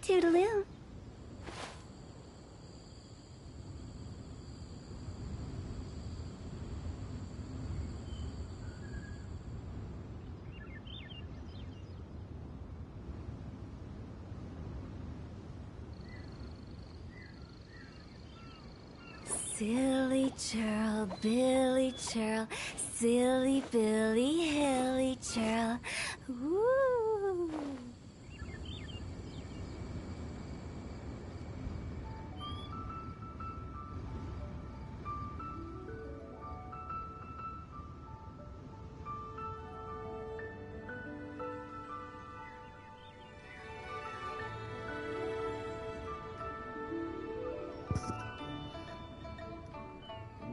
Toodaloo. Silly churl, Billy churl, silly Billy, hilly churl. Ooh.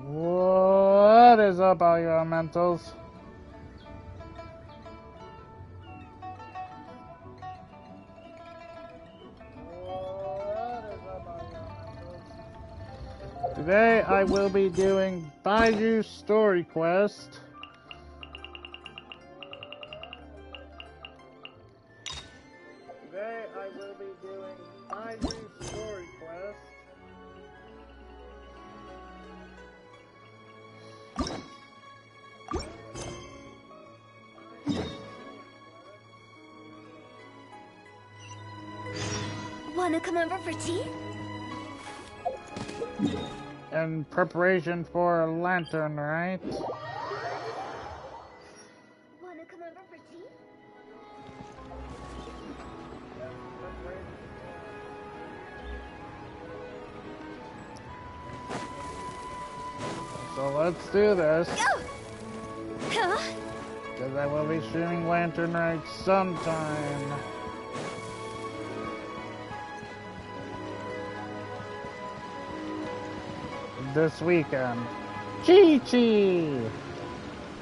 What is up, all you elementals? Today I will be doing Baizhu Story Quest. Today I will be doing Baizhu Story Quest. Wanna come over for tea? In preparation for a lantern, right? Wanna come over for tea? So let's do this. Go! Huh? Because I will be streaming Lantern Rite sometime. This weekend. Chi-Chi!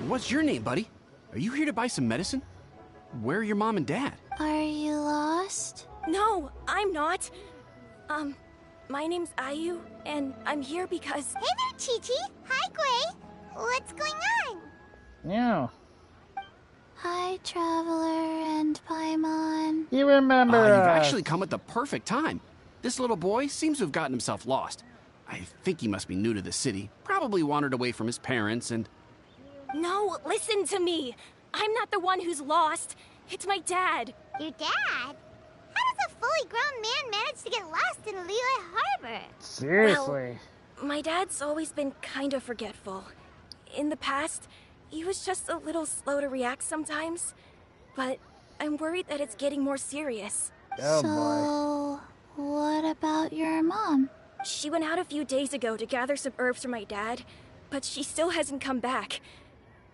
What's your name, buddy? Are you here to buy some medicine? Where are your mom and dad? Are you lost? No, I'm not. My name's Ayu, and I'm here because... Hey there, Chi-Chi! Hi, Gray! What's going on? Yeah. Hi, Traveler and Paimon. You remember You've us. actually come at the perfect time. This little boy seems to have gotten himself lost. I think he must be new to the city. Probably wandered away from his parents and... No, listen to me. I'm not the one who's lost. It's my dad. Your dad? How does a fully grown man manage to get lost in Liyue Harbor? Seriously. Well, my dad's always been kind of forgetful. In the past, he was just a little slow to react sometimes. But I'm worried that it's getting more serious. Oh So, what about your mom? She went out a few days ago to gather some herbs for my dad, but she still hasn't come back.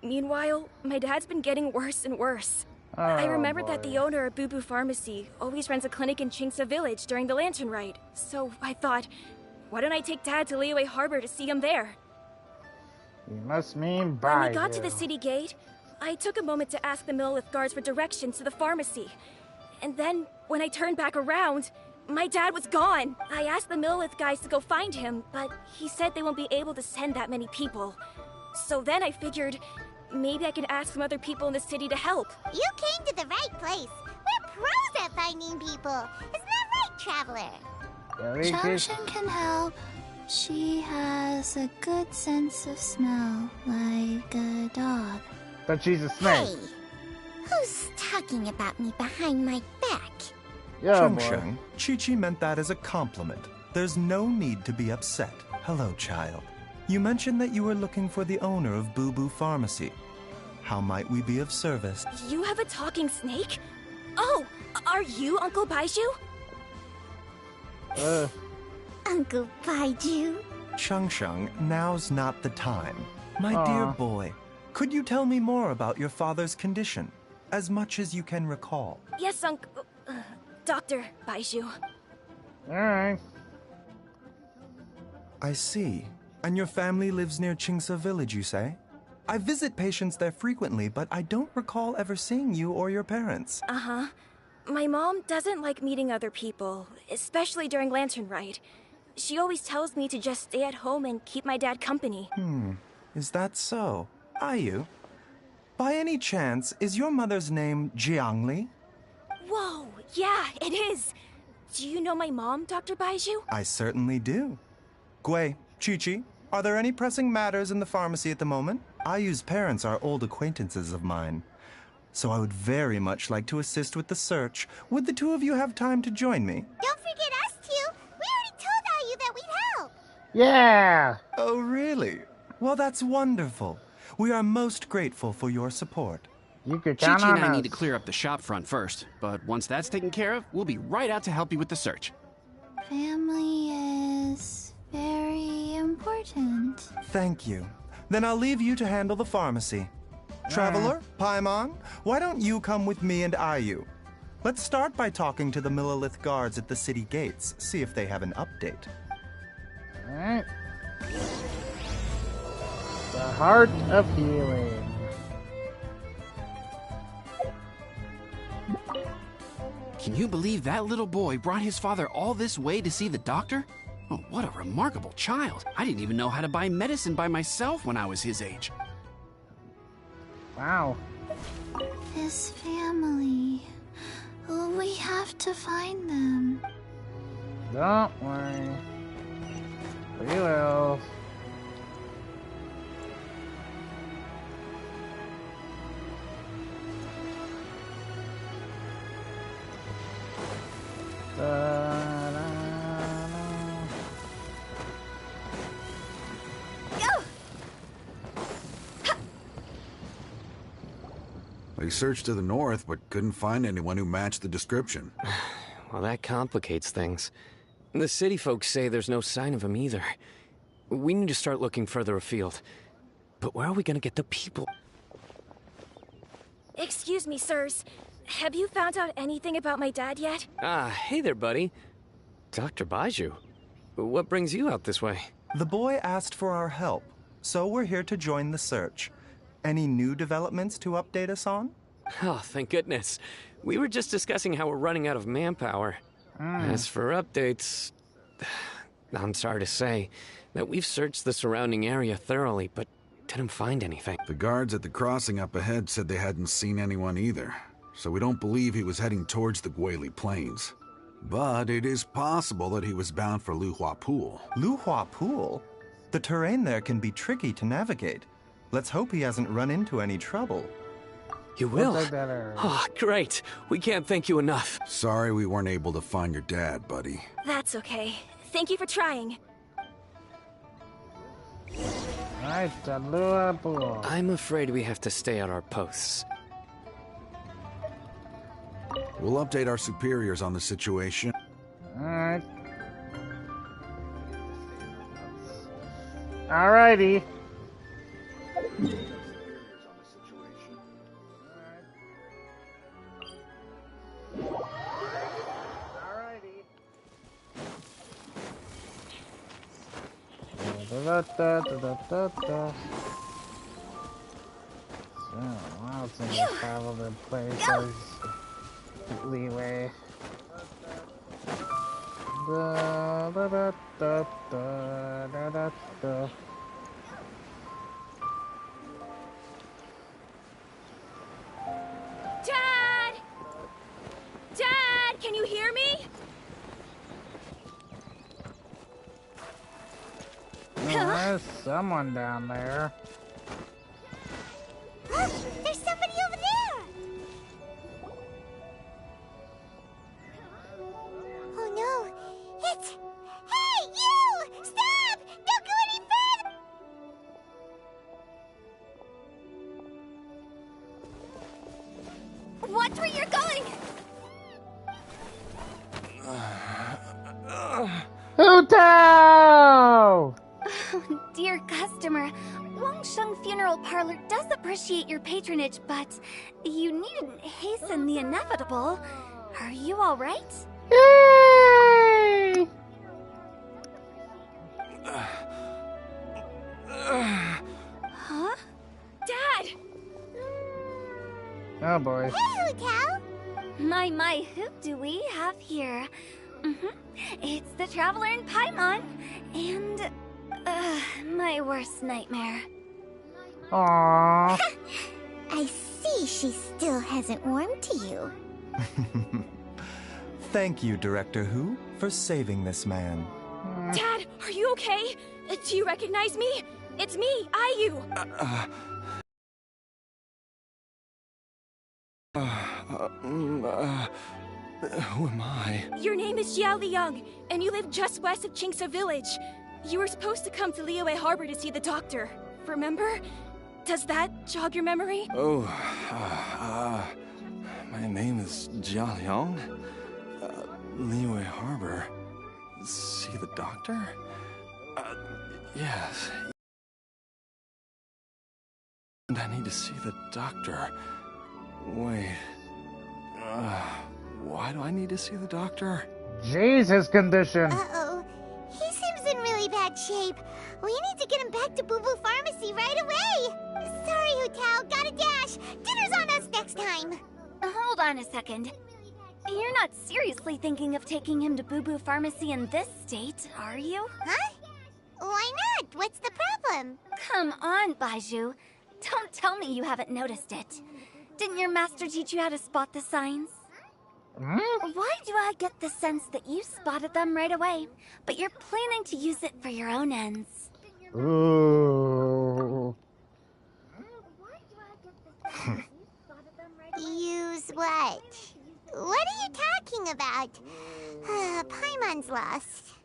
Meanwhile, my dad's been getting worse and worse. I remembered that the owner of Boo Boo Pharmacy always runs a clinic in Chingsa Village during the Lantern Rite. So I thought, why don't I take Dad to Liyue Harbor to see him there? You must mean When Baizhu. we got to the city gate, I took a moment to ask the Millith guards for directions to the pharmacy. And then, when I turned back around, my dad was gone. I asked the Millith guys to go find him, but he said they won't be able to send that many people. So then I figured, maybe I can ask some other people in the city to help. You came to the right place. We're pros at finding people. Isn't that right, Traveler? Changshan can help. She has a good sense of smell, like a dog. But she's a snake. Hey, who's talking about me behind my back? Yeah, boy. Changsheng, Chi-Chi meant that as a compliment. There's no need to be upset. Hello, child. You mentioned that you were looking for the owner of Boo Boo Pharmacy. How might we be of service? You have a talking snake? Oh, are you Uncle Baizhu? Uncle Baizhu? Changsheng, now's not the time. My dear Aw. boy, could you tell me more about your father's condition? As much as you can recall. Yes, Dr. Baizhu. Alright. I see. And your family lives near Chingsa Village, you say? I visit patients there frequently, but I don't recall ever seeing you or your parents. Uh-huh. My mom doesn't like meeting other people, especially during Lantern Rite. She always tells me to just stay at home and keep my dad company. Is that so? Ayu? By any chance, is your mother's name Jiangli? Whoa, yeah, it is. Do you know my mom, Dr. Baizhu? I certainly do. Gui, Chi-Chi, are there any pressing matters in the pharmacy at the moment? Ayu's parents are old acquaintances of mine, so I would very much like to assist with the search. Would the two of you have time to join me? Don't forget us two. We already told Ayu that we'd help. Yeah! Oh, really? Well, that's wonderful. We are most grateful for your support. You could count Chi-Chi on and I us. need to clear up the shop front first, but once that's taken care of, we'll be right out to help you with the search. Family is very important. Thank you. Then I'll leave you to handle the pharmacy. Traveler, Paimon, why don't you come with me and Ayu? Let's start by talking to the Millilith guards at the city gates, see if they have an update. Alright. The Heart of Healing. Can you believe that little boy brought his father all this way to see the doctor? Oh, what a remarkable child. I didn't even know how to buy medicine by myself when I was his age. Wow. His family. We have to find them. Don't worry. We will. They searched to the north, but couldn't find anyone who matched the description. Well, that complicates things. The city folks say there's no sign of him either. We need to start looking further afield. But where are we gonna get the people? Excuse me, sirs. Have you found out anything about my dad yet? Ah, hey there, buddy. Dr. Baizhu. What brings you out this way? The boy asked for our help, so we're here to join the search. Any new developments to update us on? Oh, thank goodness. We were just discussing how we're running out of manpower. As for updates, I'm sorry to say that we've searched the surrounding area thoroughly, but didn't find anything. The guards at the crossing up ahead said they hadn't seen anyone either, so we don't believe he was heading towards the Guili Plains. But it is possible that he was bound for Luhua Pool. Luhua Pool? The terrain there can be tricky to navigate. Let's hope he hasn't run into any trouble. You will? Looks like that area. Oh, great. We can't thank you enough. Sorry we weren't able to find your dad, buddy. That's okay. Thank you for trying. Alright, the Lua Pool. I'm afraid we have to stay at our posts. We'll update our superiors on the situation. Alright. Alrighty. Da-da-da-da-da-da. So, wow, it's in the travel to places. Leeway. Da-da-da-da-da-da-da. Dad! Dad, can you hear me? Oh, there's someone down there. Look, there's somebody over there. Oh no, it's... Hey, you! Stop! Don't go any further! Watch where you're going! Huto! Dear customer, Wangsheng Funeral Parlor does appreciate your patronage, but you needn't hasten the inevitable. Are you all right? Yay! Huh? Dad! Oh boy. Hey, Hutao! My, who do we have here? It's the Traveler in Paimon, and my worst nightmare. Aww. I see she still hasn't warmed to you. Thank you, Director Hu, for saving this man. Dad, are you okay? Do you recognize me? It's me, Ayu. Who am I? Your name is Jiao Liang, and you live just west of Qingse Village. You were supposed to come to Liyue Harbor to see the doctor. Remember? Does that jog your memory? Oh, my name is Jia Liang. Liyue Harbor. See the doctor? Yes. And I need to see the doctor. Wait. Why do I need to see the doctor? Jesus condition. Uh-oh. He seems in really bad shape. We need to get him back to Boo Boo Pharmacy right away. Sorry, Hutao. Gotta dash. Dinner's on us next time. Hold on a second. You're not seriously thinking of taking him to Boo Boo Pharmacy in this state, are you? Huh? Why not? What's the problem? Come on, Baizhu. Don't tell me you haven't noticed it. Didn't your master teach you how to spot the signs? Why do I get the sense that you spotted them right away, but you're planning to use it for your own ends? Ooh. Use what? What are you talking about? Paimon's lost.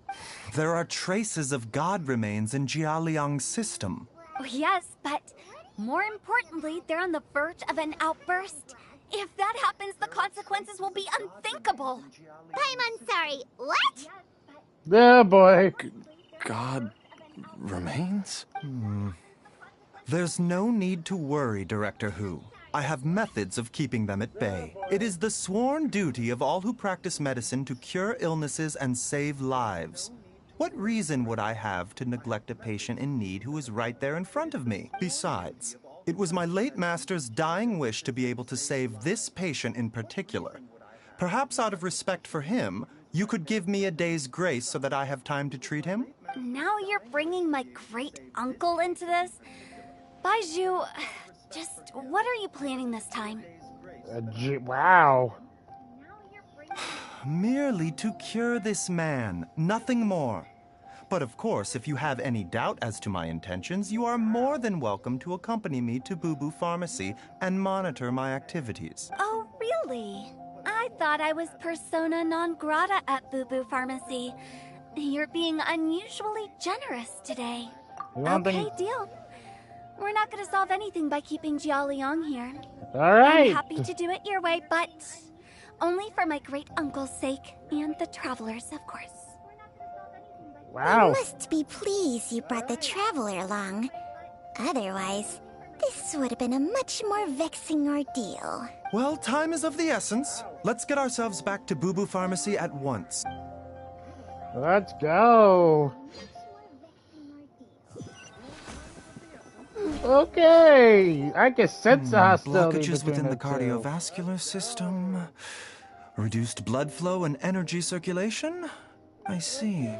There are traces of god remains in Jialiang's system. Oh, yes, but more importantly, they're on the verge of an outburst. If that happens, the consequences will be unthinkable. Paimon, sorry. What? Oh boy. God remains? There's no need to worry, Director Hu. I have methods of keeping them at bay. It is the sworn duty of all who practice medicine to cure illnesses and save lives. What reason would I have to neglect a patient in need who is right there in front of me? Besides, it was my late master's dying wish to be able to save this patient in particular. Perhaps out of respect for him, you could give me a day's grace so that I have time to treat him? Now you're bringing my great-uncle into this? Baizhu, just what are you planning this time? Wow. Merely to cure this man, nothing more. But of course, if you have any doubt as to my intentions, you are more than welcome to accompany me to Boo Boo Pharmacy and monitor my activities. Oh, really? I thought I was persona non grata at Boo Boo Pharmacy. You're being unusually generous today. Okay, deal. We're not gonna solve anything by keeping Jiao Liang here. Alright. I'm happy to do it your way, but only for my great-uncle's sake and the travelers, of course. Wow. You must be pleased you brought the traveler along. Otherwise, this would have been a much more vexing ordeal. Well, time is of the essence. Let's get ourselves back to Boo Boo Pharmacy at once. Let's go. Okay, I can sense the hostility Blockages between within the two. cardiovascular system, reduced blood flow and energy circulation. I see.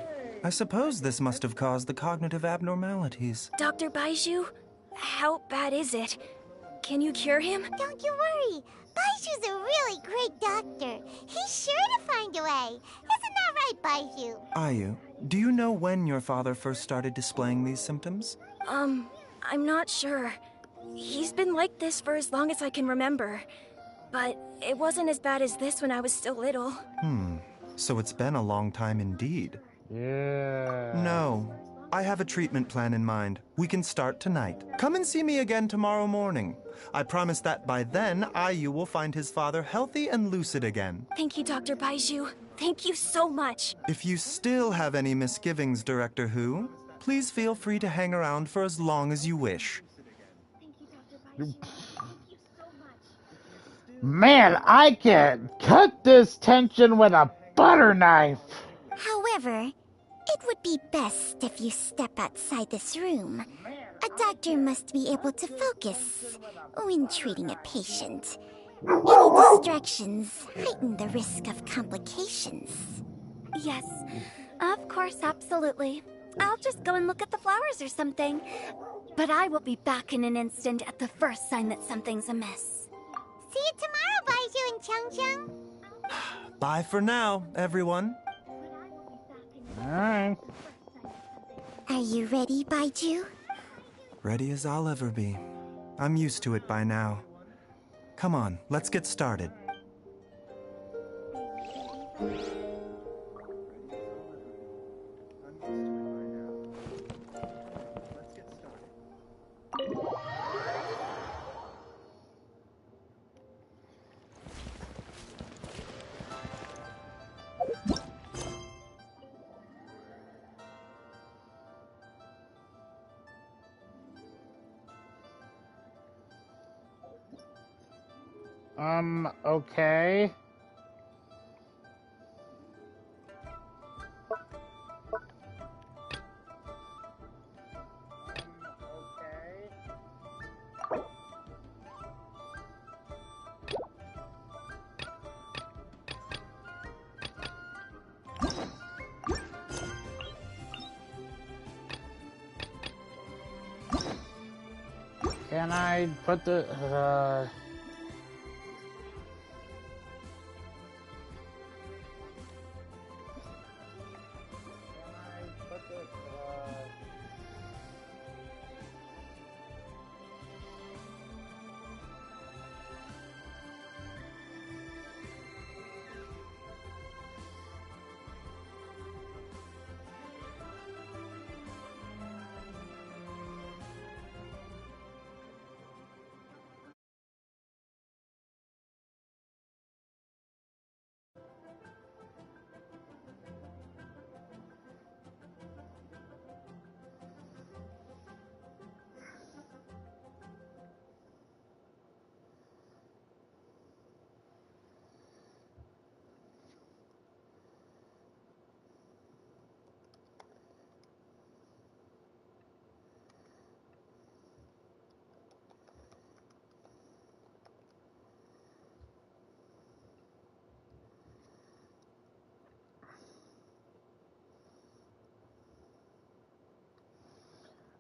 I suppose this must have caused the cognitive abnormalities. Dr. Baizhu, how bad is it? Can you cure him? Don't you worry. Baizhu's a really great doctor. He's sure to find a way. Isn't that right, Baizhu? Ayu, do you know when your father first started displaying these symptoms? I'm not sure. He's been like this for as long as I can remember. But it wasn't as bad as this when I was still little. So it's been a long time indeed. Yeah. No. I have a treatment plan in mind. We can start tonight. Come and see me again tomorrow morning. I promise that by then, Ayu will find his father healthy and lucid again. Thank you, Dr. Baizhu. Thank you so much. If you still have any misgivings, Director Hu, please feel free to hang around for as long as you wish. Man, I can cut this tension with a butter knife. However, it would be best if you step outside this room. A doctor must be able to focus when treating a patient. Any distractions heighten the risk of complications. Yes, of course, absolutely. I'll just go and look at the flowers or something. But I will be back in an instant at the first sign that something's amiss. See you tomorrow, Baizhu and Changcheng. Bye for now, everyone. Alright. Are you ready, Baizhu? Ready as I'll ever be. I'm used to it by now. Come on, let's get started. Okay. Can I put the,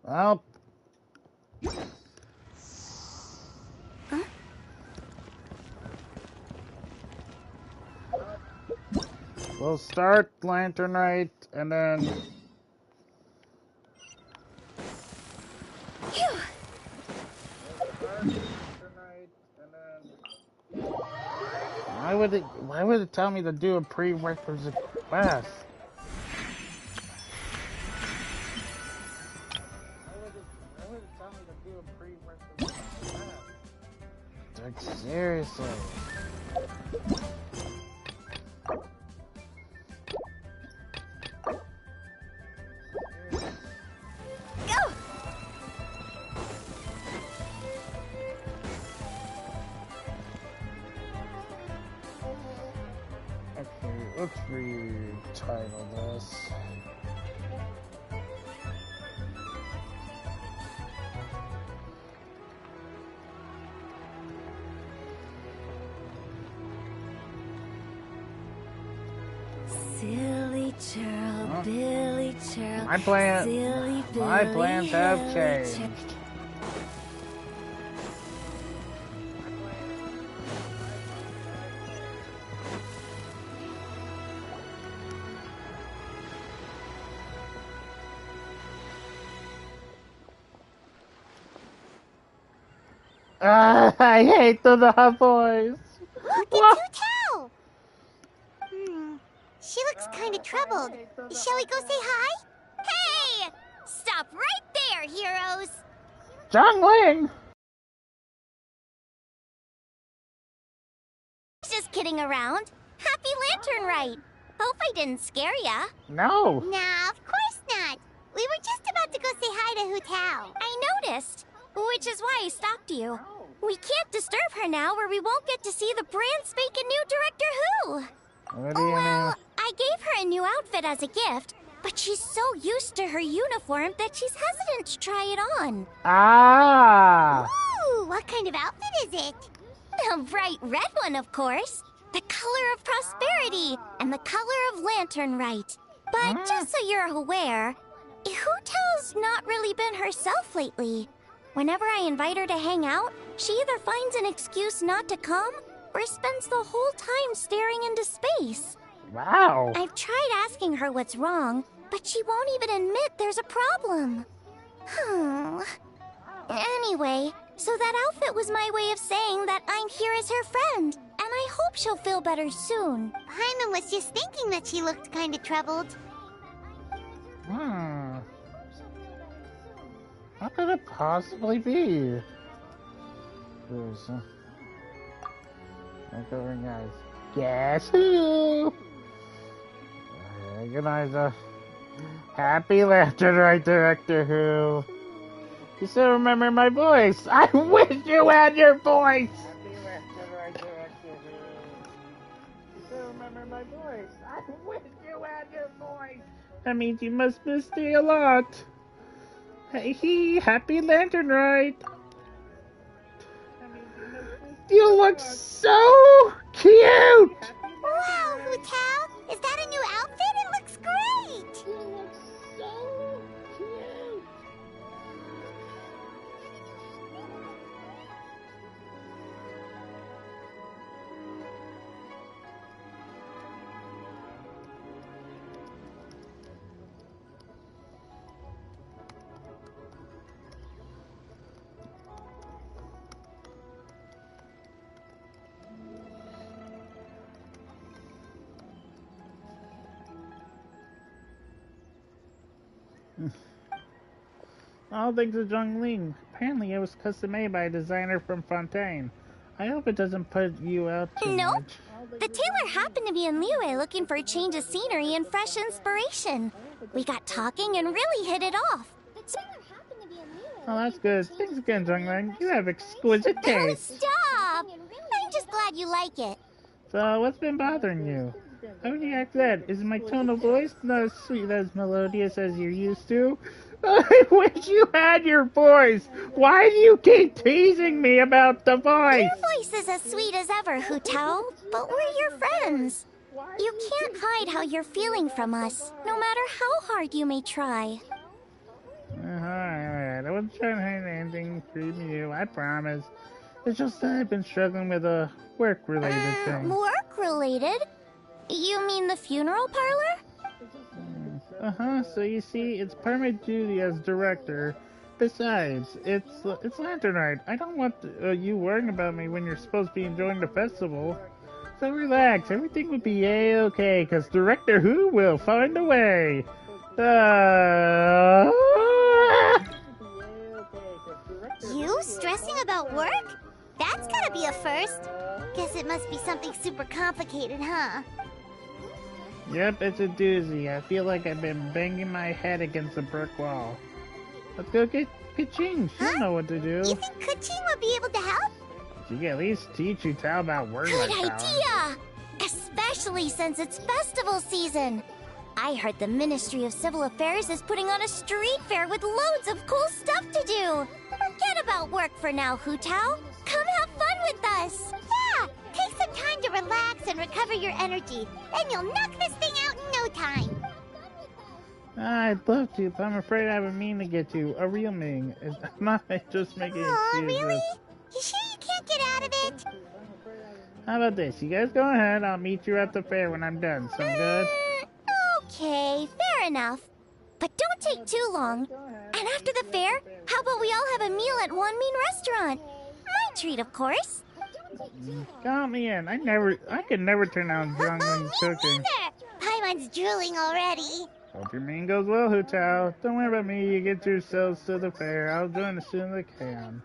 well, we'll start Lantern Rite, and then... Why would it tell me to do a prerequisite quest? Like, seriously. Let's retitle this. Silly churl, Billy churl. My plans have changed. I hate the boys. Look at Tutao! She looks kind of troubled. Shall we go say hi? Hey! Stop right there, heroes! Zhongling! Just kidding around. Happy Lantern Rite. Hope I didn't scare ya. No. Nah, of course not. We were just about to go say hi to Hutao. I noticed, which is why I stopped you. We can't disturb her now or we won't get to see the brand spanking new Director Who. What do you Well, I gave her a new outfit as a gift, but she's so used to her uniform that she's hesitant to try it on. Ah! Ooh, what kind of outfit is it? A bright red one, of course. The color of prosperity and the color of Lantern Rite. But just so you're aware, Hutao's not really been herself lately. Whenever I invite her to hang out, she either finds an excuse not to come, or spends the whole time staring into space. Wow. I've tried asking her what's wrong, but she won't even admit there's a problem. Anyway, so that outfit was my way of saying that I'm here as her friend, and I hope she'll feel better soon. Paimon was just thinking that she looked kind of troubled. How could it possibly be? Going, guys. Guess who? Recognize Happy Lantern Rite Director Who. You still remember my voice? I wish you had your voice! Happy Lantern Rite Director Who. You still remember my voice? I wish you had your voice! That means you must miss me a lot. Hey, Happy Lantern Rite. You look so cute! Wow, Hu Tao! Is that a new outfit? It looks great! You look so cute! All thanks to Zhongling. Apparently it was custom made by a designer from Fontaine. I hope it doesn't put you out too Nope. much. The tailor happened to be in Liyue looking for a change of scenery and fresh inspiration. We got talking and really hit it off. Oh, that's good. Thanks again, Zhongling. You have exquisite taste. Stop! I'm just glad you like it. So, what's been bothering you? How would you act that? Is my tone of voice not as sweet, as melodious as you're used to? I wish you had your voice! Why do you keep teasing me about the voice? Your voice is as sweet as ever, Hu Tao, but we're your friends. You can't hide how you're feeling from us, no matter how hard you may try. Alright, I wasn't trying to hide anything from you, I promise. It's just that I've been struggling with a work-related thing. Work-related? You mean the funeral parlor? So you see, it's part of my duty as director. Besides, it's Lantern Rite. I don't want you worrying about me when you're supposed to be enjoying the festival. So relax, everything will be a-okay, because Director Who will find a way. You stressing about work? That's gotta be a first. Guess it must be something super complicated, huh? Yep, it's a doozy. I feel like I've been banging my head against a brick wall. Let's go get Geshin. She'll know what to do. You think Kuchin would be able to help? She can at least teach you Tao about Good work-life idea! Especially since it's festival season. I heard the Ministry of Civil Affairs is putting on a street fair with loads of cool stuff to do. Forget about work for now, Hu Tao. Come have fun with us. Yeah! Take some time to relax and recover your energy. Then you'll knock this thing out in no time. I'd love to, but I'm afraid I have a mean to get to. A real mean. It's not just making excuses. Really? You sure you can't get out of it? How about this? You guys go ahead. I'll meet you at the fair when I'm done. Sound good? Okay, fair enough. But don't take too long. And after the fair, how about we all have a meal at Wanmin Restaurant? My treat, of course. Count me in. I could never turn down Zhongling's cooking. Paimon's drooling already. Hope your meeting goes well, Hu Tao. Don't worry about me. You get yourselves to the fair. I'll join as soon as I can.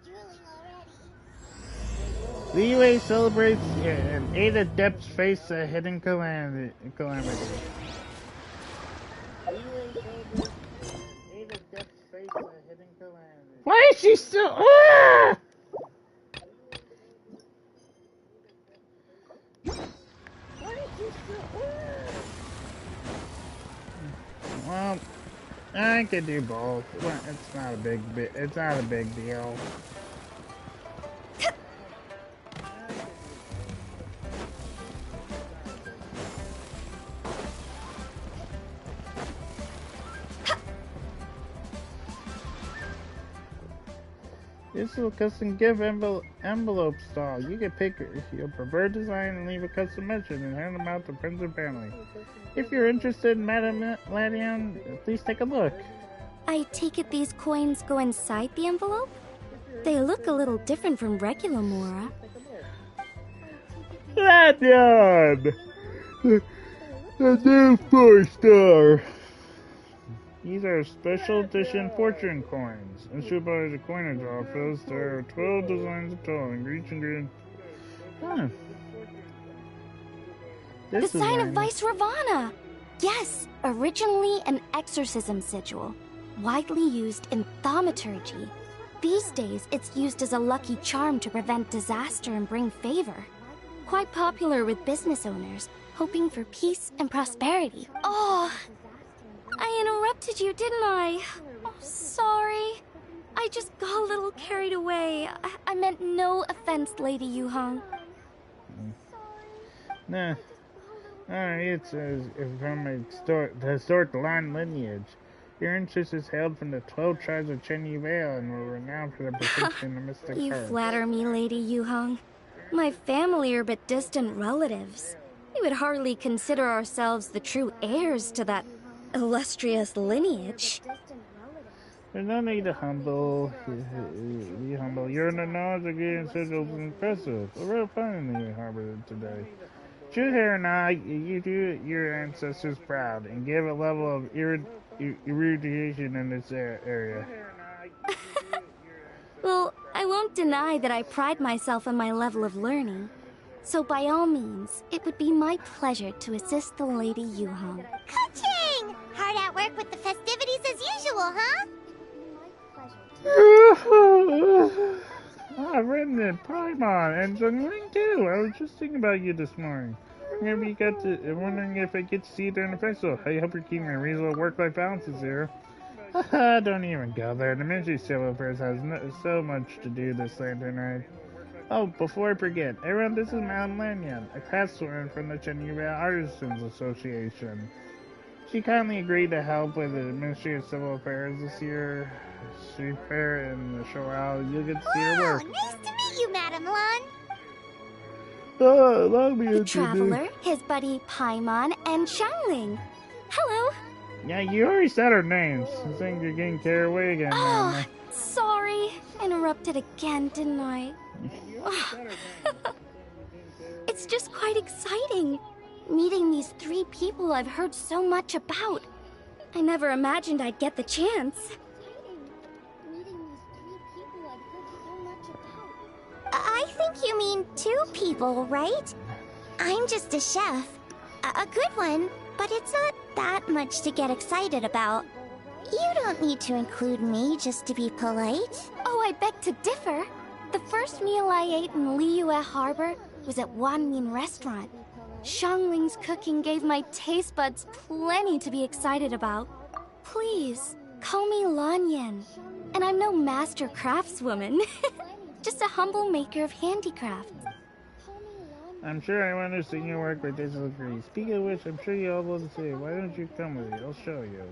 Liyue celebrates and 8 adepts face a hidden calamity. Why is she still? Ah! Well, I could do both. Well, it's not a big deal. This is a custom gift envelope stall. You can pick your preferred design and leave a custom message and hand them out to friends and family. If you're interested, Madame Ladian, please take a look. I take it these coins go inside the envelope? They look a little different from regular Mora. Ladian! The new 4-star. These are special edition fortune coins. Issued by the coinage office. There are 12 designs of total, and each ingredient. The sign of Vice Ravana! Yes, originally an exorcism sigil, widely used in thaumaturgy. These days, it's used as a lucky charm to prevent disaster and bring favor. Quite popular with business owners, hoping for peace and prosperity. Oh, I interrupted you, didn't I? Oh, sorry. I just got a little carried away. I meant no offense, Lady Yuhong. Nah. It's from the historic line lineage. Your interest is hailed from the 12 tribes of Chen Yivale and were renowned for their protection of mystic You arts. flatter me, Lady Yuhong. My family are but distant relatives. We would hardly consider ourselves the true heirs to that illustrious lineage. There's no need to humble. Be humble. Your knowledge of getting sigils is impressive. We're real fun in the harbor today. Choose here and I, you do your ancestors proud and give a level of erudition in this area. Well, I won't deny that I pride myself on my level of learning. So by all means, it would be my pleasure to assist the Lady Yuhong. Ka-ching! Hard at work with the festivities as usual, huh? I've written it, Paimon, and Zhongling too. I was just thinking about you this morning. Maybe wondering if I get to see you during the festival. I hope you're keeping a reasonable work-life balance this year. Don't even go there. The Ministry of Civil Affairs has so much to do this lantern night. Oh, before I forget, everyone, this is Madame Lanyan, a craftswoman from the Cheneva Artisans Association. She kindly agreed to help with the Ministry of Civil Affairs this year. Street fair and the show out. You'll get to see her work. Nice to meet you, Madame Lan. Allow me The Traveler, his buddy Paimon, and Xiangling. Hello. Yeah, you already said her names. I think you're getting carried away again. Oh, sorry. Interrupted again, didn't I? It's just quite exciting. Meeting these 3 people I've heard so much about. I never imagined I'd get the chance. I think you mean 2 people, right? I'm just a chef. A good one, but it's not that much to get excited about. You don't need to include me just to be polite. Oh, I beg to differ. The first meal I ate in Liyue Harbor was at Wanmin Restaurant. Xiangling's cooking gave my taste buds plenty to be excited about. Please, call me Lanyan. And I'm no master craftswoman. Just a humble maker of handicrafts. I'm sure I want to see your work with this agree. Speaking of which, I'm sure you all will see. Why don't you come with me? I'll show you.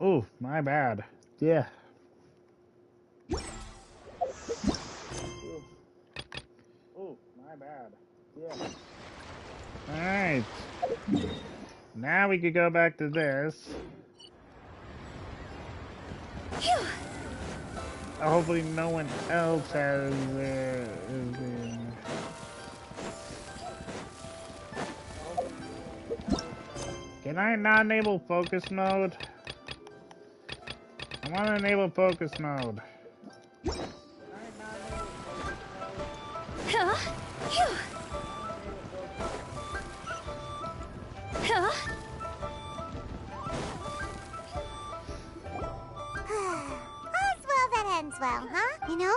Oh, my bad. Yeah. Oh, my bad. Yeah. Alright. Now we could go back to this. Hopefully no one else has Can I not enable focus mode? I want to enable focus mode. All's well that ends well, huh? You know,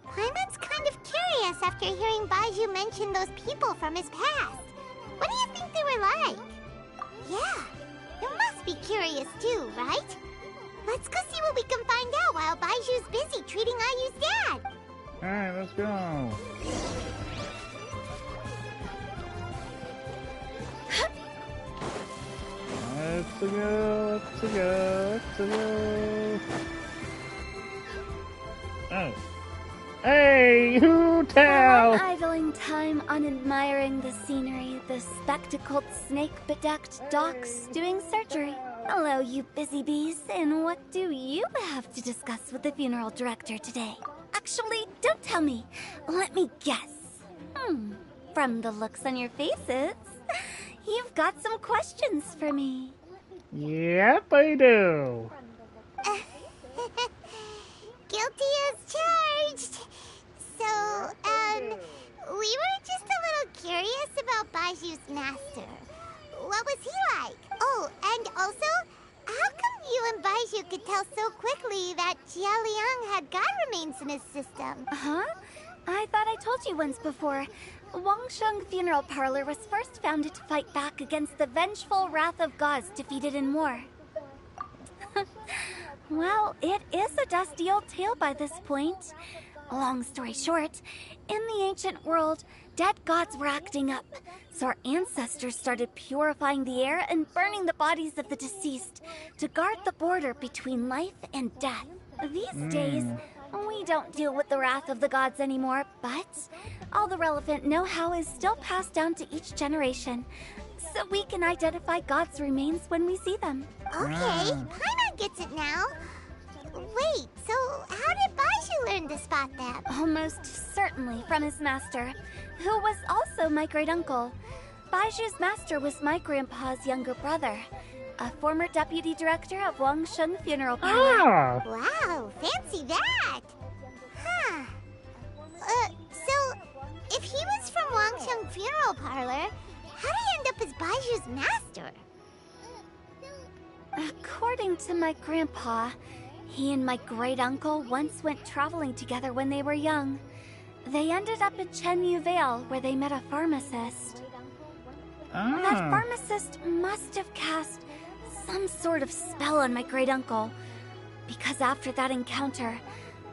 Paimon's kind of curious curious after hearing Baizhu mention those people from his past. What do you think they were like? Yeah, you must be curious too, right? Let's go see what we can find out while Baizhu's busy treating Ayu's dad. Alright, let's go. Let's go. Oh. Hey, who tell? While idling time on admiring the scenery, the spectacled snake-bedecked docs doing surgery. Hello, you busy bees, and what do you have to discuss with the funeral director today? Actually, don't tell me. Let me guess. From the looks on your faces, you've got some questions for me. Yep, I do. Guilty as charged. So, we were just a little curious about Baizhu's master. What was he like? Oh, and also, how come you and Baizhu could tell so quickly that Jia Liang had god remains in his system? Huh? I thought I told you once before. Wangsheng Funeral Parlor was first founded to fight back against the vengeful wrath of gods defeated in war. Well, it is a dusty old tale by this point. Long story short, in the ancient world, dead gods were acting up, so our ancestors started purifying the air and burning the bodies of the deceased to guard the border between life and death. These days, we don't deal with the wrath of the gods anymore, but all the relevant know-how is still passed down to each generation, so we can identify gods' remains when we see them. Okay, Paimon gets it now. Wait, so how did Baizhu learn to spot them? Almost certainly from his master, who was also my great-uncle. Baizhu's master was my grandpa's younger brother, a former deputy director of Wangsheng Funeral Parlor. Wow, fancy that! Huh. So, if he was from Wangsheng Funeral Parlor, how did he end up as Baizhu's master? According to my grandpa, he and my great-uncle once went traveling together when they were young. They ended up at Chenyu Vale, where they met a pharmacist. That pharmacist must have cast some sort of spell on my great-uncle, because after that encounter,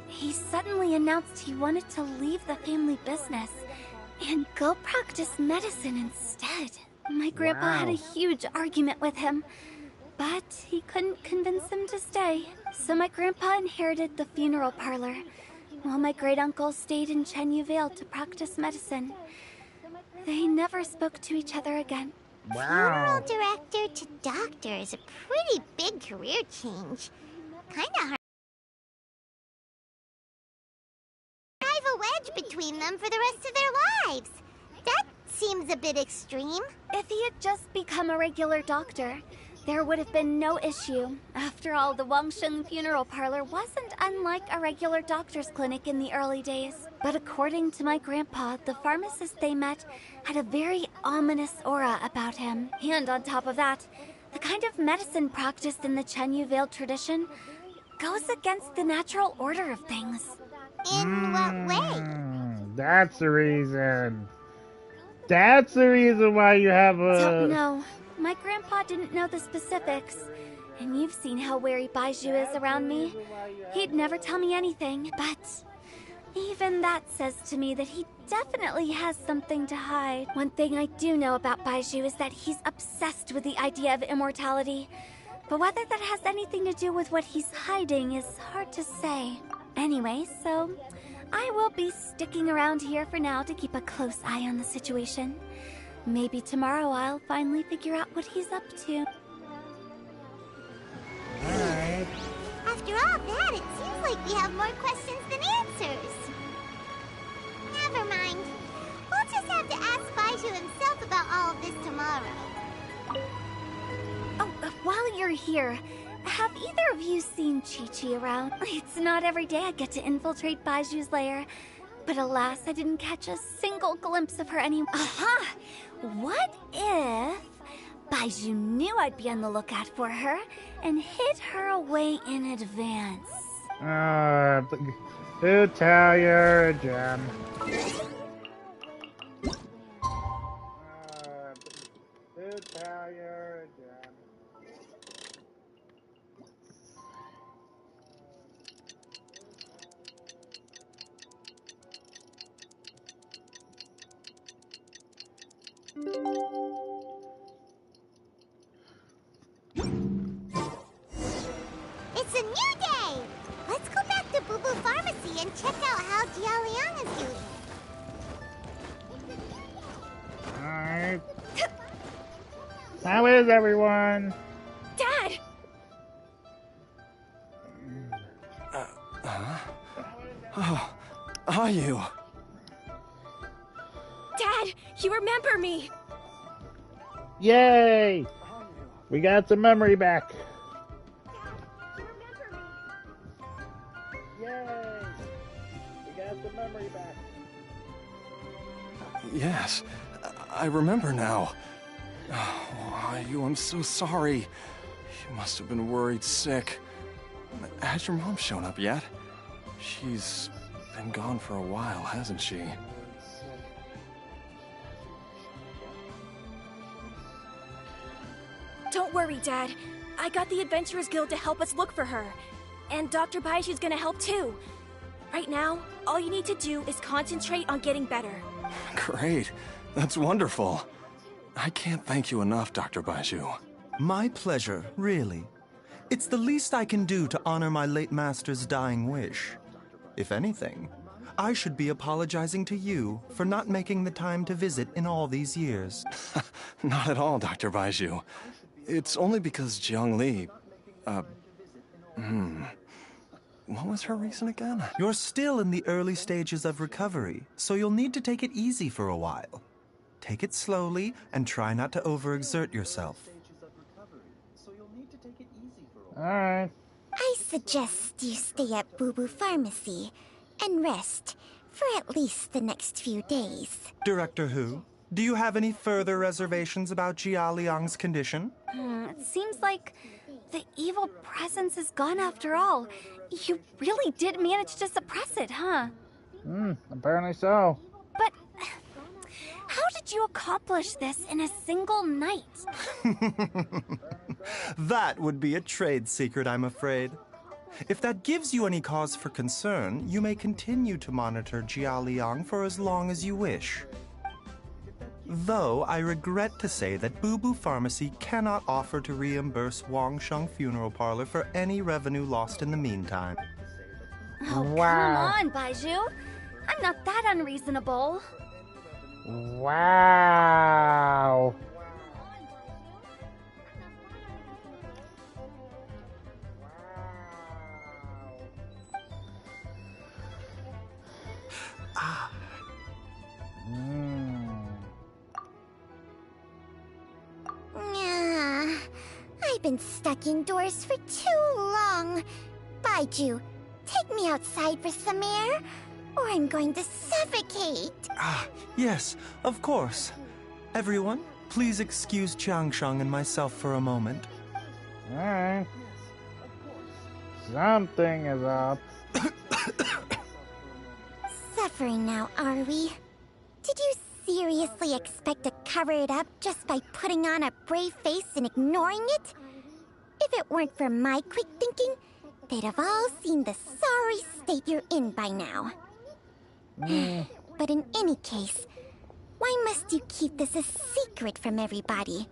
he suddenly announced he wanted to leave the family business and go practice medicine instead. My grandpa had a huge argument with him, but he couldn't convince him to stay. So my grandpa inherited the funeral parlor, while my great-uncle stayed in Chenyu Vale to practice medicine. They never spoke to each other again. Funeral director to doctor is a pretty big career change. Kinda hard to drive a wedge between them for the rest of their lives. That seems a bit extreme. If he had just become a regular doctor, there would have been no issue. After all, the Wangsheng Funeral Parlor wasn't unlike a regular doctor's clinic in the early days. But according to my grandpa, the pharmacist they met had a very ominous aura about him. And on top of that, the kind of medicine practiced in the Chenyu Vale tradition goes against the natural order of things. In what way? That's the reason. That's the reason why you have a... Don't know. My grandpa didn't know the specifics. And you've seen how wary Baizhu is around me. He'd never tell me anything, but... even that says to me that he definitely has something to hide. One thing I do know about Baizhu is that he's obsessed with the idea of immortality. But whether that has anything to do with what he's hiding is hard to say. Anyway, so I will be sticking around here for now to keep a close eye on the situation. Maybe tomorrow I'll finally figure out what he's up to. Alright. After all that, it seems like we have more questions than answers. Never mind. We'll just have to ask Baizhu himself about all of this tomorrow. Oh, while you're here, have either of you seen Chi-Chi around? It's not every day I get to infiltrate Baizhu's lair, but alas, I didn't catch a single glimpse of her anywhere. Aha! What if Baizhu knew I'd be on the lookout for her and hid her away in advance? Who tell you're a gem? Who tell you're a gem? It's a new day! Let's go back to Boo Boo Pharmacy and check out how Jia Liang is doing. Alright. How is everyone? Dad! Oh, are you? Dad, you remember me! Yay! We got some memory back. Yay! We got some memory back. Yes, I remember now. Oh, I'm so sorry. You must have been worried sick. Has your mom shown up yet? She's been gone for a while, hasn't she? Don't worry, Dad. I got the Adventurers Guild to help us look for her. And Dr. Baizhu's gonna help too. Right now, all you need to do is concentrate on getting better. Great. That's wonderful. I can't thank you enough, Dr. Baizhu. My pleasure, really. It's the least I can do to honor my late master's dying wish. If anything, I should be apologizing to you for not making the time to visit in all these years. Not at all, Dr. Baizhu. It's only because Jiang Li... What was her reason again? You're still in the early stages of recovery, so you'll need to take it easy for a while. Take it slowly and try not to overexert yourself. Alright. I suggest you stay at Boo Boo Pharmacy and rest for at least the next few days. Director Hu, do you have any further reservations about Jia Liang's condition? It seems like the evil presence is gone after all. You really did manage to suppress it, huh? Apparently so. But how did you accomplish this in a single night? That would be a trade secret, I'm afraid. If that gives you any cause for concern, you may continue to monitor Jia Liang for as long as you wish. Though I regret to say that Boo Boo Pharmacy cannot offer to reimburse Wang Sheng Funeral Parlor for any revenue lost in the meantime. Oh, Wow. come on, Baizhu. I'm not that unreasonable. Wow. I've been stuck indoors for too long. Baizhu, take me outside for some air, or I'm going to suffocate. Yes, of course. Everyone, please excuse Qiangsheng and myself for a moment. Alright. Something is up. Suffering now, are we? Did you seriously expect to cover it up just by putting on a brave face and ignoring it? If it weren't for my quick thinking, they'd have all seen the sorry state you're in by now. But in any case, why must you keep this a secret from everybody?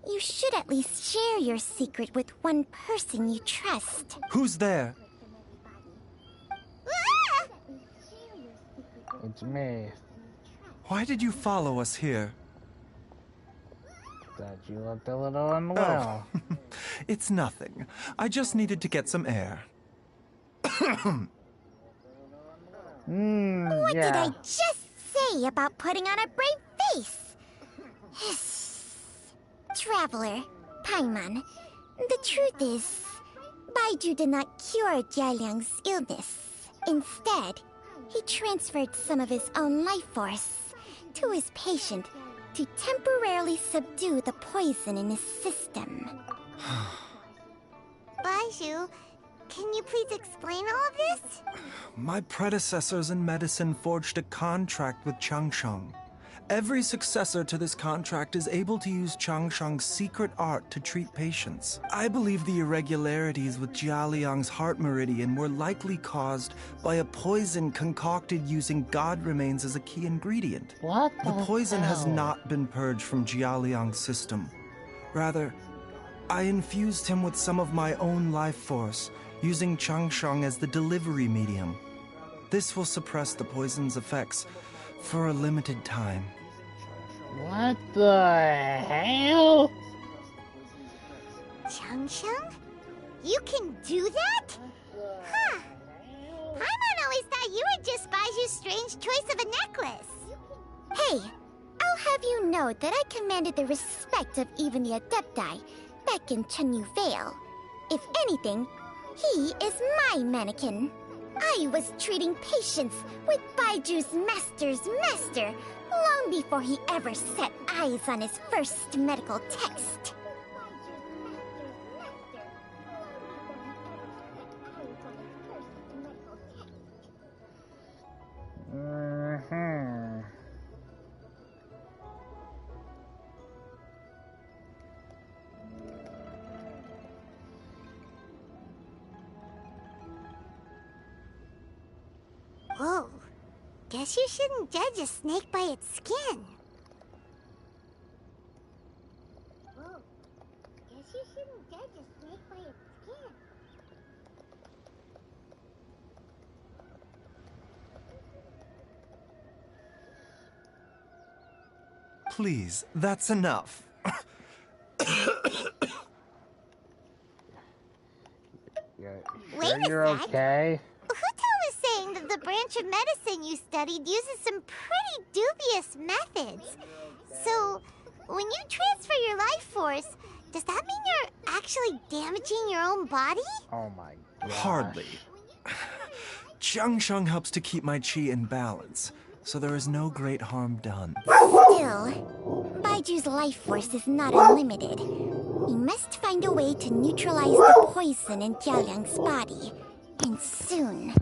You should at least share your secret with one person you trust. Who's there? It's me. Why did you follow us here? Thought you looked a little unwell. Oh, it's nothing. I just needed to get some air. What did I just say about putting on a brave face? Traveler, Paimon, the truth is, Baizhu did not cure Jialiang's illness. Instead, he transferred some of his own life force to his patient to temporarily subdue the poison in his system. Baizhu, can you please explain all of this? My predecessors in medicine forged a contract with Changsheng. Every successor to this contract is able to use Changsheng's secret art to treat patients. I believe the irregularities with Jialiang's heart meridian were likely caused by a poison concocted using god remains as a key ingredient. What the poison hell? has not been purged from Jialiang's system. Rather, I infused him with some of my own life force, using Changsheng as the delivery medium. This will suppress the poison's effects for a limited time. What the hell? Changsheng? You can do that? Huh. Paimon always thought you were just Baizhu's strange choice of a necklace. Hey, I'll have you know that I commanded the respect of even the Adepti back in Chenyu Vale. If anything, he is my mannequin. I was treating patients with Baiju's master's master long before he ever set eyes on his first medical text. Whoa. Guess you shouldn't judge a snake by its skin. Whoa. Guess you shouldn't judge a snake by its skin. Please, that's enough. Wait a You're sec. okay? Huto was saying that the branch of medicine you studied uses some pretty dubious methods. So, when you transfer your life force, does that mean you're actually damaging your own body? Oh my god. Hardly. Changsheng helps to keep my chi in balance, so there is no great harm done. Still, Baiju's life force is not unlimited. We must find a way to neutralize the poison in Jialiang's body. And soon.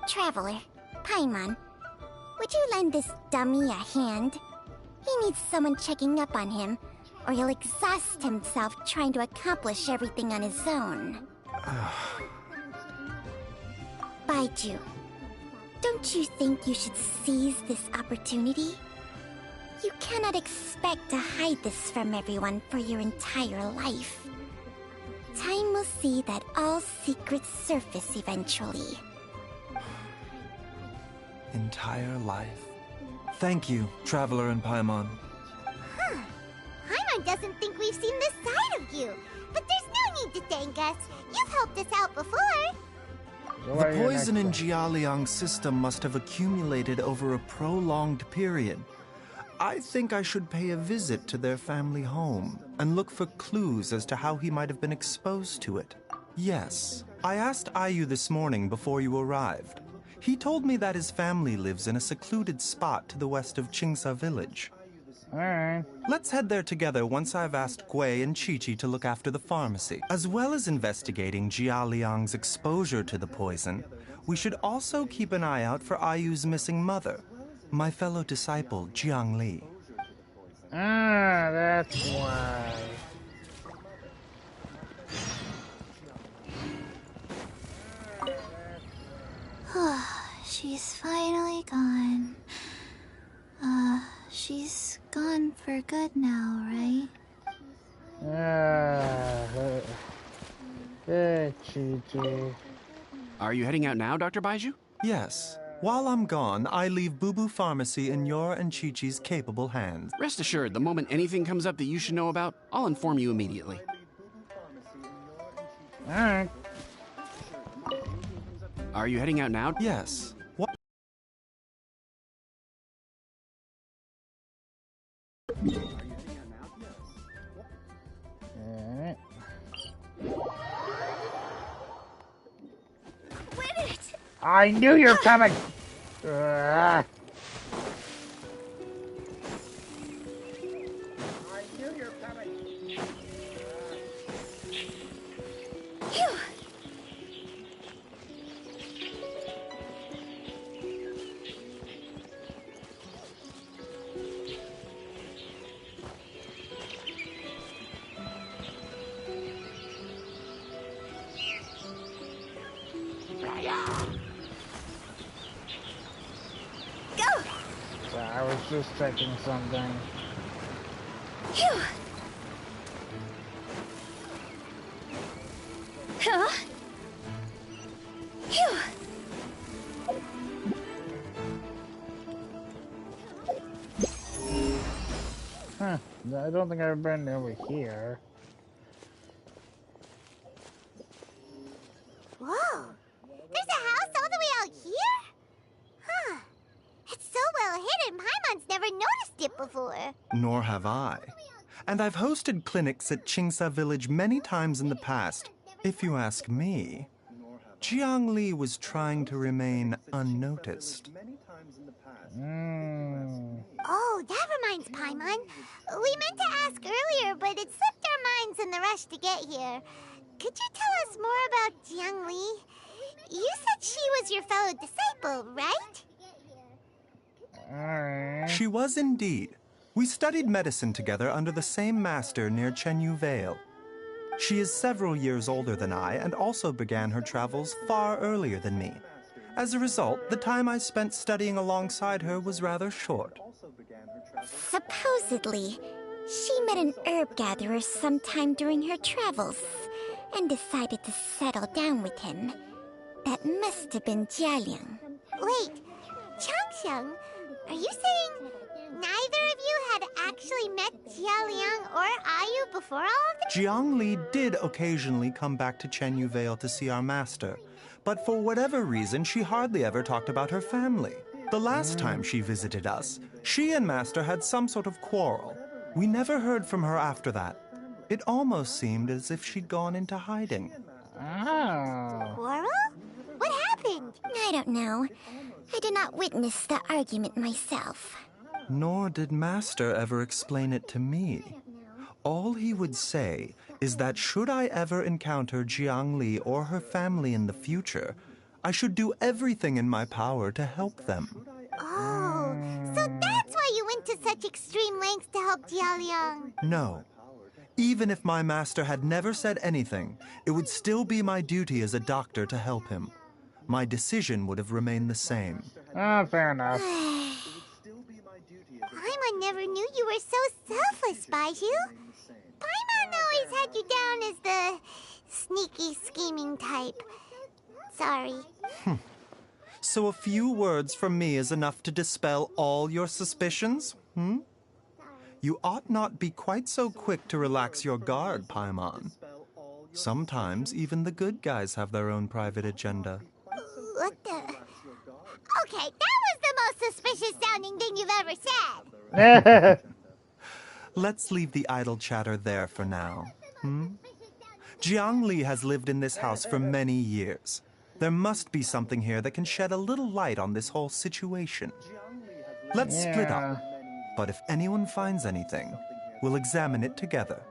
Traveler, Paimon, would you lend this dummy a hand? He needs someone checking up on him, or he'll exhaust himself trying to accomplish everything on his own. Baizhu, don't you think you should seize this opportunity? You cannot expect to hide this from everyone for your entire life. Time will see that all secrets surface eventually. Entire life. Thank you, Traveler and Paimon. Huh. Paimon doesn't think we've seen this side of you. But there's no need to thank us. You've helped us out before. The poison in Jialiang's system must have accumulated over a prolonged period. I think I should pay a visit to their family home and look for clues as to how he might have been exposed to it. Yes, I asked Ayu this morning before you arrived. He told me that his family lives in a secluded spot to the west of Qingsa village. Alright. Let's head there together once I've asked Gui and Chi-Chi to look after the pharmacy. As well as investigating Jialiang's exposure to the poison, we should also keep an eye out for Ayu's missing mother, my fellow disciple, Jiang Li. Ah, that's why. She's finally gone. She's gone for good now, right? Chi-Chi. Are you heading out now, Dr. Baizhu? Yes. While I'm gone, I leave Boo Boo Pharmacy in your and Chi-Chi's capable hands. Rest assured, the moment anything comes up that you should know about, I'll inform you immediately. Alright. Are you heading out now? Yes. What? Alright. Quit it! I knew you're coming! I was just checking something. Phew. Huh? Phew. Huh. I don't think I've been over here. Whoa! There's a house all the way out here? Huh. It's so well hidden, Paimon's never noticed it before. Nor have I. And I've hosted clinics at Qingsa Village many times in the past. If you ask me, Jiangli was trying to remain unnoticed. Oh, that reminds Paimon. We meant to ask earlier, but it slipped our minds in the rush to get here. Could you tell us more about Jiang Li? You said she was your fellow disciple, right? She was indeed. We studied medicine together under the same master near Chenyu Vale. She is several years older than I and also began her travels far earlier than me. As a result, the time I spent studying alongside her was rather short. Supposedly, she met an herb gatherer sometime during her travels and decided to settle down with him. That must have been Jialiang. Wait, Changxiang, are you saying neither of you had actually met Jialiang or Ayu before all of this? Jiang Li did occasionally come back to Chenyu Vale to see our master, but for whatever reason, she hardly ever talked about her family. The last time she visited us, she and Master had some sort of quarrel. We never heard from her after that. It almost seemed as if she'd gone into hiding. Quarrel? What happened? I don't know. I did not witness the argument myself. Nor did Master ever explain it to me. All he would say is that should I ever encounter Jiang Li or her family in the future, I should do everything in my power to help them. Oh, so that's why you went to such extreme lengths to help Jialiang. No. Even if my master had never said anything, it would still be my duty as a doctor to help him. My decision would have remained the same. Fair enough. Paimon never knew you were so selfless, Baizhu. Paimon always had you down as the sneaky, scheming type. Sorry. So a few words from me is enough to dispel all your suspicions? You ought not be quite so quick to relax your guard, Paimon. Sometimes even the good guys have their own private agenda. What the... Okay, that was the most suspicious sounding thing you've ever said. Let's leave the idle chatter there for now. Jiang Li has lived in this house for many years. There must be something here that can shed a little light on this whole situation. Let's split up. But if anyone finds anything, we'll examine it together.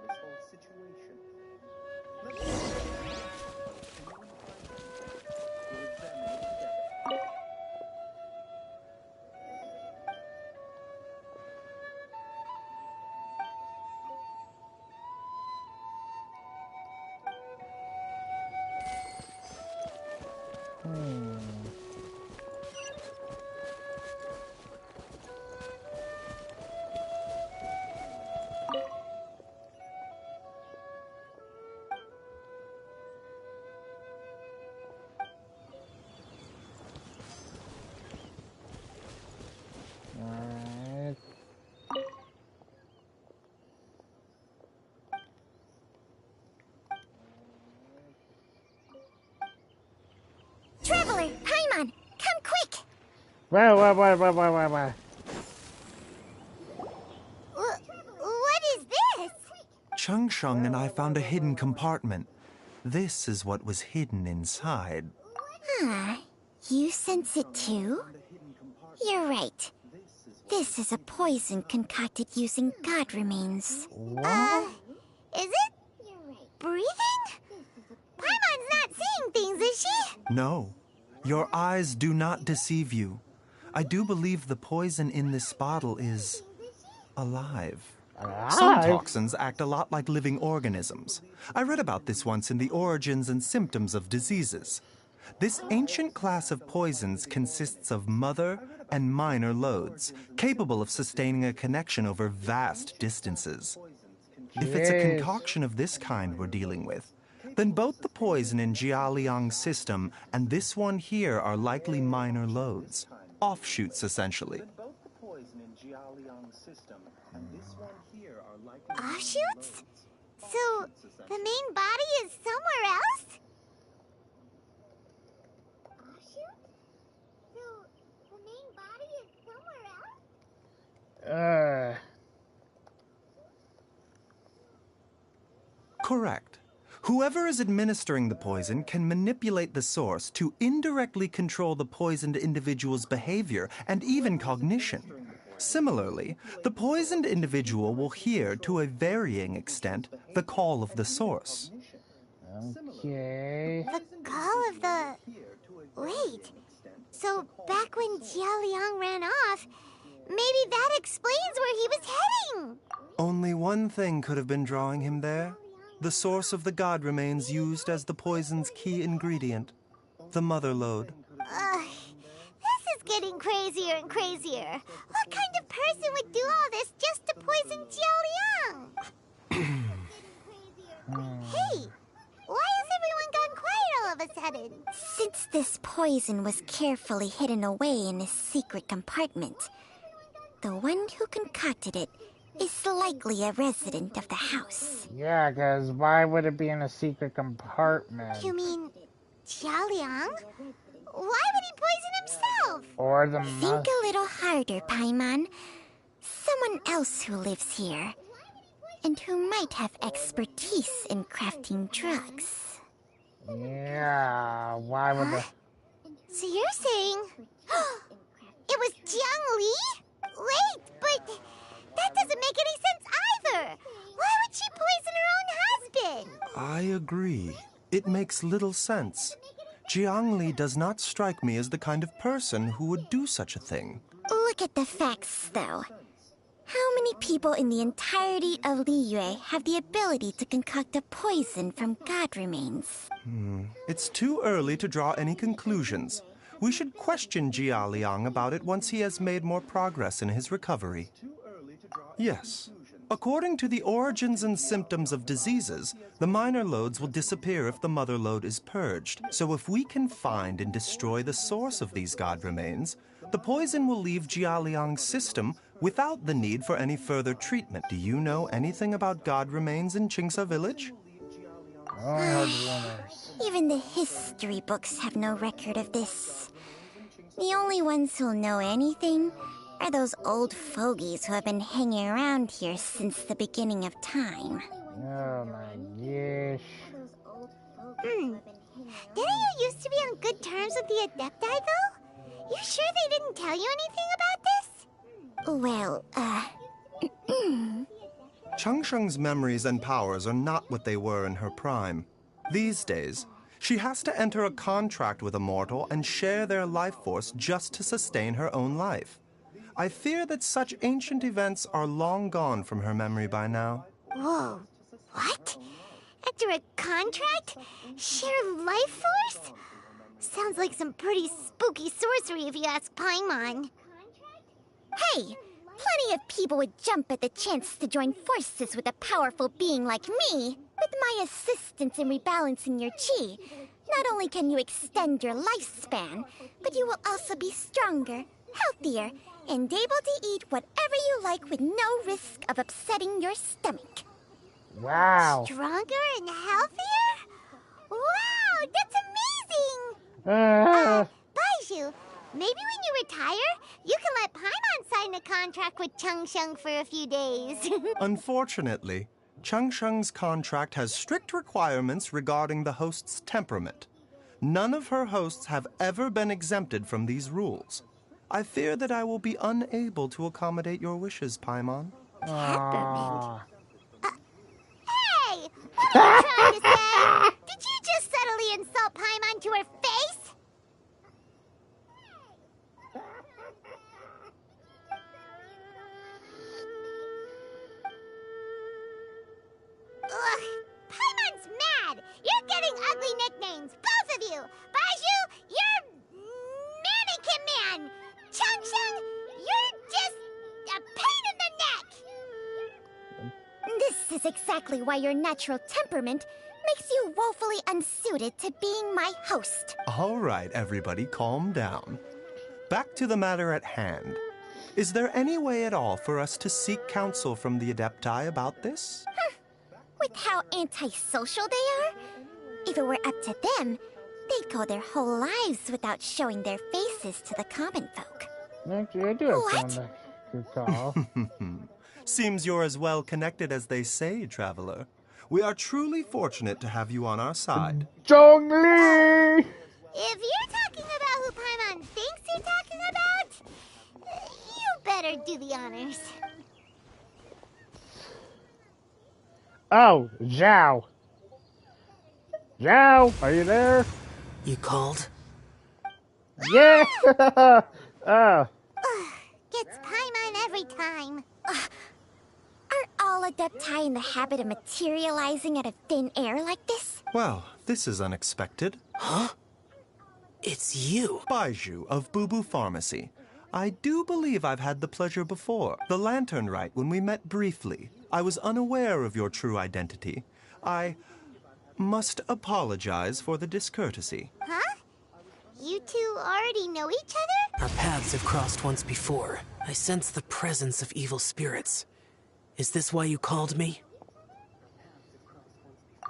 Traveler, Paimon, come quick! Why? What is this? Changsheng and I found a hidden compartment. This is what was hidden inside. You sense it too? You're right. This is a poison concocted using god remains. Is it? Breathing? Paimon's not seeing things, is she? No, your eyes do not deceive you. I do believe the poison in this bottle is alive. Some toxins act a lot like living organisms. I read about this once in the Origins and Symptoms of Diseases. This ancient class of poisons consists of mother and minor loads, capable of sustaining a connection over vast distances. If it's a concoction of this kind we're dealing with, then both the poison in Jialiang's system and this one here are likely minor loads. Offshoots, essentially. Offshoots? So, the main body is somewhere else? Offshoots? So, the main body is somewhere else? Correct. Whoever is administering the poison can manipulate the source to indirectly control the poisoned individual's behavior and even cognition. Similarly, the poisoned individual will hear, to a varying extent, the call of the source. Okay. The call of the... Wait. So, back when Jialiang ran off, maybe that explains where he was heading! Only one thing could have been drawing him there. The source of the god remains used as the poison's key ingredient, the mother load. This is getting crazier and crazier. What kind of person would do all this just to poison Jialiang? Hey, why has everyone gone quiet all of a sudden? Since this poison was carefully hidden away in a secret compartment, the one who concocted it is likely a resident of the house. Yeah, because why would it be in a secret compartment? You mean Jialiang? Why would he poison himself? Or the Think a little harder, Paimon. Someone else who lives here, and who might have expertise in crafting drugs. Yeah, why would the... So you're saying... it was Jiang Li? Wait, but... that doesn't make any sense either! Why would she poison her own husband? I agree. It makes little sense. Jiang Li does not strike me as the kind of person who would do such a thing. Look at the facts, though. How many people in the entirety of Liyue have the ability to concoct a poison from god remains? It's too early to draw any conclusions. We should question Jia Liang about it once he has made more progress in his recovery. Yes. According to the origins and symptoms of diseases, the minor loads will disappear if the mother load is purged. So if we can find and destroy the source of these god remains, the poison will leave Jialiang's system without the need for any further treatment. Do you know anything about god remains in Qingsa village? Even the history books have no record of this. The only ones who'll know anything are those old fogies who have been hanging around here since the beginning of time. Oh my gosh. Didn't you used to be on good terms with the Adepti, though? You sure they didn't tell you anything about this? Well, Changsheng's memories and powers are not what they were in her prime. These days, she has to enter a contract with a mortal and share their life force just to sustain her own life. I fear that such ancient events are long gone from her memory by now. Whoa. What? Enter a contract? Share life force? Sounds like some pretty spooky sorcery if you ask Paimon. hey! Plenty of people would jump at the chance to join forces with a powerful being like me. With my assistance in rebalancing your chi, not only can you extend your lifespan, but you will also be stronger, healthier, and able to eat whatever you like with no risk of upsetting your stomach. Wow. Stronger and healthier? Wow, that's amazing! Baizhu, maybe when you retire, you can let Paimon sign a contract with Changsheng for a few days. Unfortunately, Changsheng's contract has strict requirements regarding the host's temperament. None of her hosts have ever been exempted from these rules. I fear that I will be unable to accommodate your wishes, Paimon. Temperament? Hey! What are you trying to say? Did you just subtly insult Paimon to her face? Ugh, Paimon's mad! You're getting ugly nicknames, both of you! Baizhu This is exactly why your natural temperament makes you woefully unsuited to being my host. All right, everybody, calm down. Back to the matter at hand. Is there any way at all for us to seek counsel from the Adepti about this? With how antisocial they are? If it were up to them, they'd go their whole lives without showing their faces to the common folk. Actually, I do have someone that could call. Seems you're as well connected as they say, traveler. We are truly fortunate to have you on our side. Zhongli! If you're talking about who Paimon thinks you're talking about, you better do the honors. Oh, Zhao. Zhao, are you there? You called? Yeah! Gets Paimon every time. Are all Adepti in the habit of materializing out of thin air like this? Well, this is unexpected. Huh? It's you. Baizhu of Bubu Pharmacy. I do believe I've had the pleasure before. The Lantern Rite, when we met briefly. I was unaware of your true identity. I must apologize for the discourtesy. Huh? You two already know each other? Our paths have crossed once before. I sense the presence of evil spirits. Is this why you called me?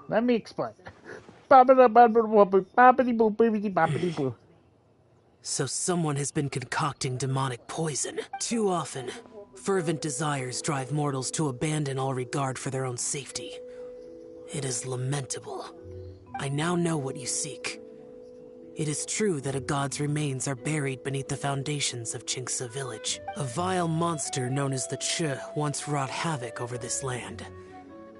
Let me explain. So someone has been concocting demonic poison. Too often, fervent desires drive mortals to abandon all regard for their own safety. It is lamentable. I now know what you seek. It is true that a god's remains are buried beneath the foundations of Qingce village. A vile monster known as the Che once wrought havoc over this land.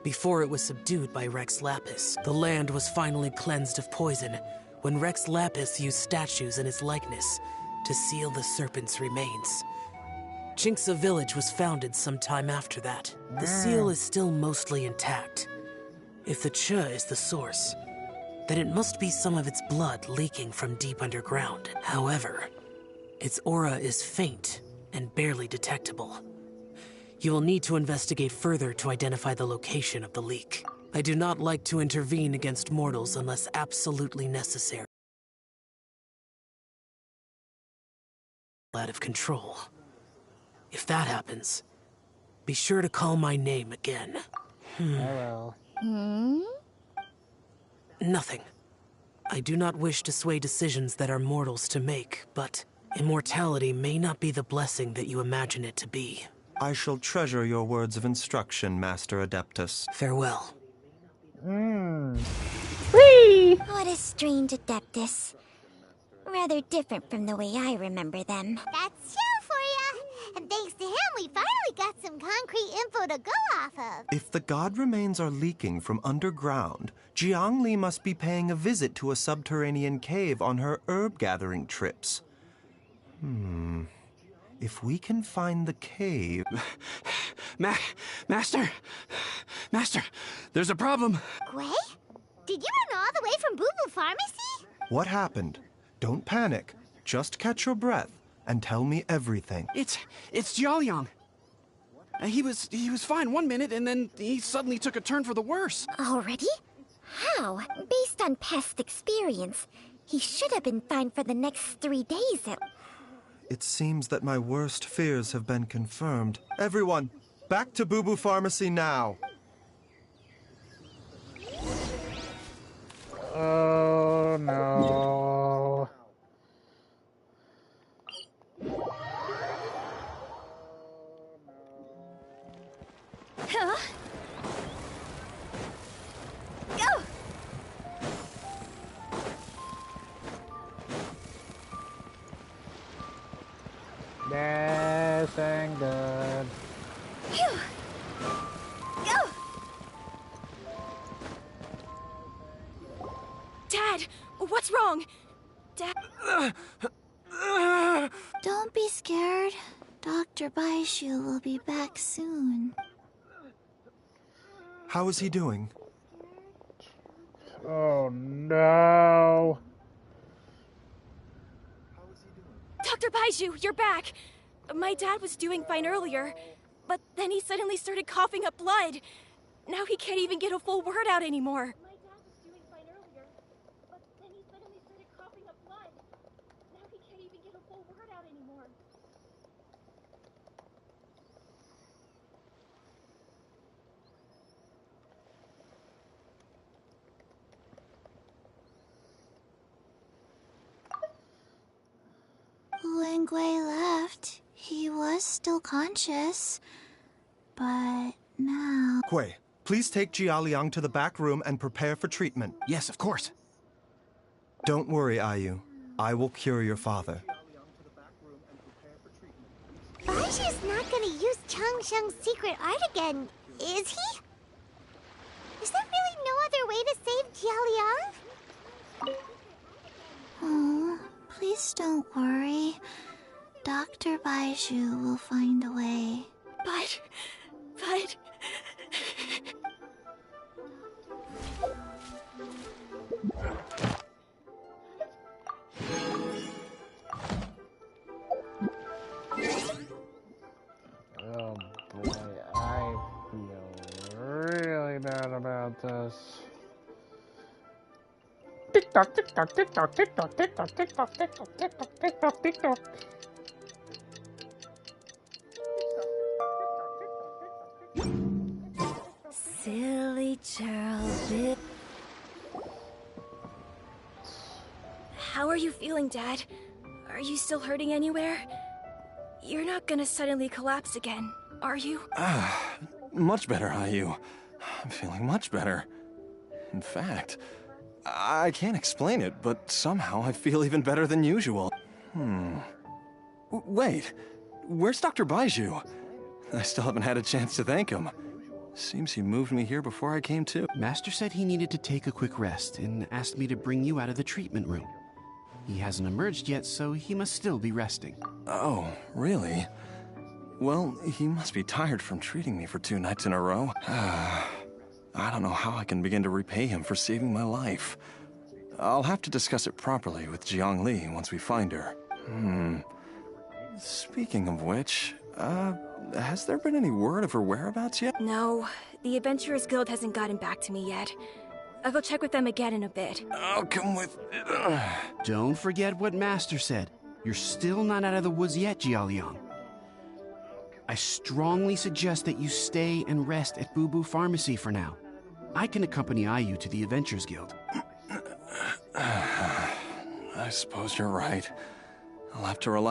Before it was subdued by Rex Lapis, the land was finally cleansed of poison when Rex Lapis used statues in his likeness to seal the serpent's remains. Qingce village was founded some time after that. The seal is still mostly intact. If the Che is the source, then it must be some of its blood leaking from deep underground. However, its aura is faint and barely detectable. You will need to investigate further to identify the location of the leak. I do not like to intervene against mortals unless absolutely necessary. Out of control. If that happens, be sure to call my name again. Hello. Nothing. I do not wish to sway decisions that are mortals to make, but immortality may not be the blessing that you imagine it to be. I shall treasure your words of instruction, Master Adeptus. Farewell. Whee! What a strange Adeptus. Rather different from the way I remember them. That's Xiao for ya! And thanks to him, we finally got some concrete info to go off of. If the god remains are leaking from underground, Jiangli must be paying a visit to a subterranean cave on her herb-gathering trips. If we can find the cave... Master, there's a problem. Gui? Did you run all the way from Bubu Pharmacy? What happened? Don't panic. Just catch your breath and tell me everything. It's Jiaoliang. He was fine one minute, and then he suddenly took a turn for the worse. Already? How? Based on past experience, he should have been fine for the next 3 days at... It seems that my worst fears have been confirmed. Everyone, back to Bubu Pharmacy now. Oh no. Huh? Go! Yes, and good. Phew! Go! Dad, what's wrong? Dad... Don't be scared. Dr. Baizhu will be back soon. How is he doing? Oh no. Dr. Baizhu, you're back! My dad was doing fine earlier, but then he suddenly started coughing up blood. Now he can't even get a full word out anymore. My dad was doing fine earlier, but then he suddenly started coughing up blood. Now he can't even get a full word out anymore. When Gui left, he was still conscious. But now... Gui, please take Jia Liang to the back room and prepare for treatment. Yes, of course. Don't worry, Ayu. I will cure your father. Baizhu's not gonna use Changsheng's secret art again, is he? Is there really no other way to save Jia Liang? Oh, please don't worry. Dr. Baizhu will find a way. But... Oh boy, I feel really bad about this. Tick tock, tick tock, tick tock, tick tock, tick tock, tick tock, tick tock, tick tock, tick tock, tick tock. Silly Charles. How are you feeling, Dad? Are you still hurting anywhere? You're not gonna suddenly collapse again, are you? Much better, Ayu. I'm feeling much better. In fact, I can't explain it, but somehow I feel even better than usual. Wait, where's Dr. Baizhu? I still haven't had a chance to thank him. Seems he moved me here before I came to. Master said he needed to take a quick rest and asked me to bring you out of the treatment room. He hasn't emerged yet, so he must still be resting. Oh, really? Well, he must be tired from treating me for 2 nights in a row. I don't know how I can begin to repay him for saving my life. I'll have to discuss it properly with Jiang Li once we find her. Speaking of which, has there been any word of her whereabouts yet? No, the Adventurers Guild hasn't gotten back to me yet. I'll go check with them again in a bit. I'll come with... Don't forget what Master said. You're still not out of the woods yet, Jia Liang. I strongly suggest that you stay and rest at Boo Boo Pharmacy for now. I can accompany Ayu to the Adventurers Guild. I suppose you're right. I'll have to rely